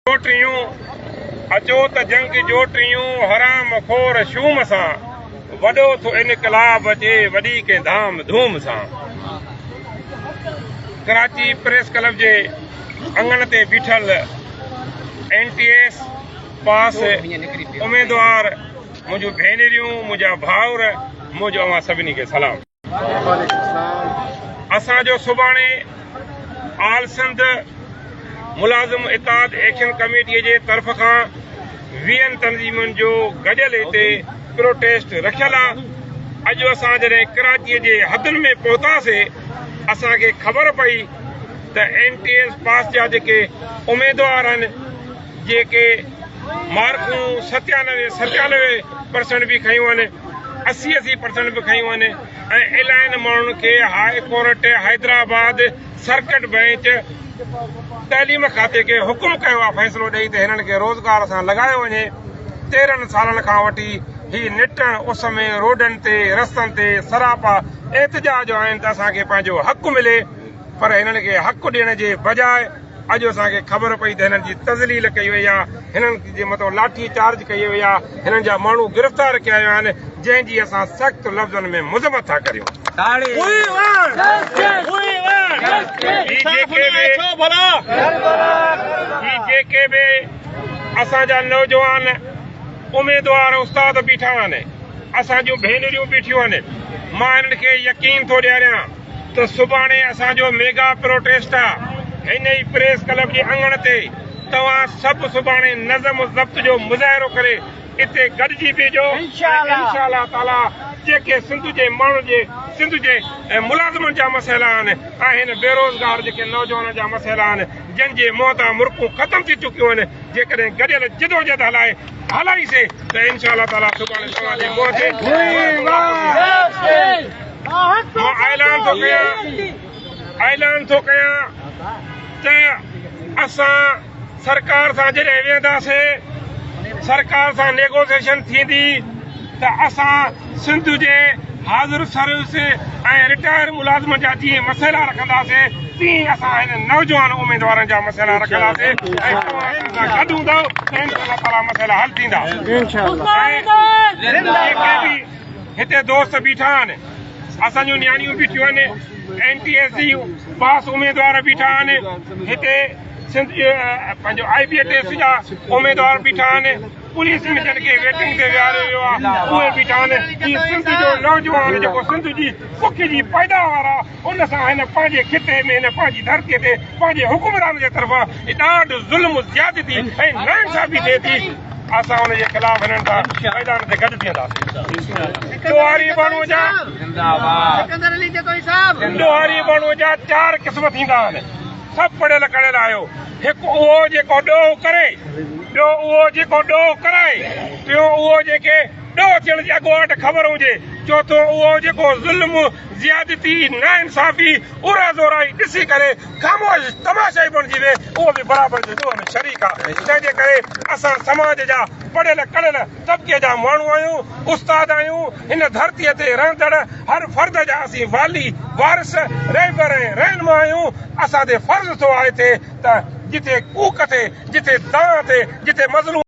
जोटियूं अचो त जंग जोटियूं हराम खोर शूम सां वॾो थो इनकलाब अचे वॾी के धाम धूम सां। कराची प्रेस क्लब जे अंगण ते बीठल NTS पास उम्मीदवार मुंहिंजूं भेनरियूं मुंहिंजा भाउर मुंहिंजो अवां सभिनी खे सलाम। असांजो सुभाणे आल सिंध मुलाज़िम इताद एक्शन कमेटीअ जे तरफ़ खां 20 तंज़ीमुनि जो गॾियल हिते प्रोटेस्ट रखियल आहे। अॼु असां जॾहिं कराचीअ जे हदुनि में पहुतासीं असांखे ख़बर पई त NTS पास जा जेके उम्मीदवार आहिनि जेके मार्कूं 97% बि खयूं आहिनि 80% बि खयूं आहिनि ऐं इलाही माण्हुनि खे high court Hyderabad circuit bench तइलीम खाते खे हुकुम कयो आहे फ़ैसिलो ॾेई त हिननि खे रोज़गार सां लॻायो वञे। 13 सालनि खां वठी ही निटण उस में रोडनि ते रस्तनि ते सरापा एहतिजाज आहिनि त असांखे पंहिंजो हक़ु मिले, पर हिननि खे हक़ु ॾियण जे बजाए अॼु असांखे ख़बर पई त हिननि जी तज़लील कई वई आहे, हिननि जे मथां लाठी चार्ज कई वई आहे, हिननि जा माण्हू गिरफ़्तार कया विया आहिनि जंहिंजी असां सख़्त लफ़्ज़नि में मुज़मत था करियूं। जेके बि असांजा नौजवान उम्मीदवार उस्ताद बीठा आहिनि असांजूं भेनरियूं बीठियूं आहिनि, मां हिननि खे यकीन थो ॾियारियां त सुभाणे असांजो मेगा प्रोटेस्ट आहे हिन ई प्रेस क्लब जे अंगण ते। तव्हां सभु सुभाणे नज़म ज़ब्त जो मुज़ाहिरो करे हिते गॾिजी बीहजो। इंशाअल्लाह ताला जेके सिंध जे माण्हुनि जे सिंध जे मुलाज़िमनि जा मसइला आहिनि ऐं बेरोज़गार जेके नौजवान जा मसइला आहिनि जंहिंजे मौतां मुल्कूं ख़तम थी चुकियूं आहिनि, जेकॾहिं गॾियल जिदोजहद हलाईसीं त इंशाअल्लाह ताला सुभाणे तव्हांजे मुंहं ते मां ऐलान थो कयां त असां सरकार सां जॾहिं वेंदासीं सरकार सां नेगोशिएशन थींदी त असां सिंध जे हाज़िर सर्विस ऐं रिटायर मुलाज़िम जा जीअं मसइला रखंदासीं तीअं असां हिन नौजवान उम्मीदवारनि जा मसइला रखंदासीं ऐं तव्हां गॾु हूंदव त इंशाअल्लाह ताला मसइला हल थींदा। जेके बि हिते दोस्त बीठा आहिनि असांजूं नियाणियूं बीठियूं आहिनि NTS जी पास उम्मीदवार बीठा आहिनि हिते सिंध पंहिंजो IBTS जा उम्मीदवार बीठा आहिनि, पुलिस में जिन खे वेटिंग ते विहारियो वियो आहे उहे बीठा आहिनि। हीअ सिंध जो नौजवान जेको सिंध जी बुख जी पैदावार आहे उन सां हिन पंहिंजे खिते में हिन पंहिंजी धरतीअ ते पंहिंजे हुकुमरान जे तरफ़ां ॾाढो ज़ुल्म ज़्यादती ऐं नाइंसाफ़ी थिए थी। असां हुनजे ख़िलाफ़ हिननि सां मैदान ते गॾु थींदासीं। ॾोहारी माण्हूअ जा 4 क़िस्म थींदा आहिनि। सभु पढ़ियल कढ़ियल आहियो। हिकु उहो जेको ॾोह करे, ॿियो उहो जेको ॾोह कराए, टियों उहो जेके ॾोह थियण जी अॻुवाट ख़बर हुजे, चौथों उहो जेको ज़ुल्म ज़्यादती नाइंसाफ़ी उरा ज़ोराई ॾिसी करे ख़ामोश तमाशाई बणिजी वे उहो बि बराबरि जे ॾोह में शरीक आहे। तंहिंजे करे असां समाज जा पढ़ियल कढ़ियल तबिके जा माण्हू आहियूं, उस्ताद आहियूं, हिन धरतीअ ते रहंदड़ हर फर्द जा असीं वाली वारिस रहबर ऐं रहनुमा आहियूं। असां ते फर्ज़ थो आहे त जिथे कूक थिए, जिथे दांह थिए, जिथे मज़लूम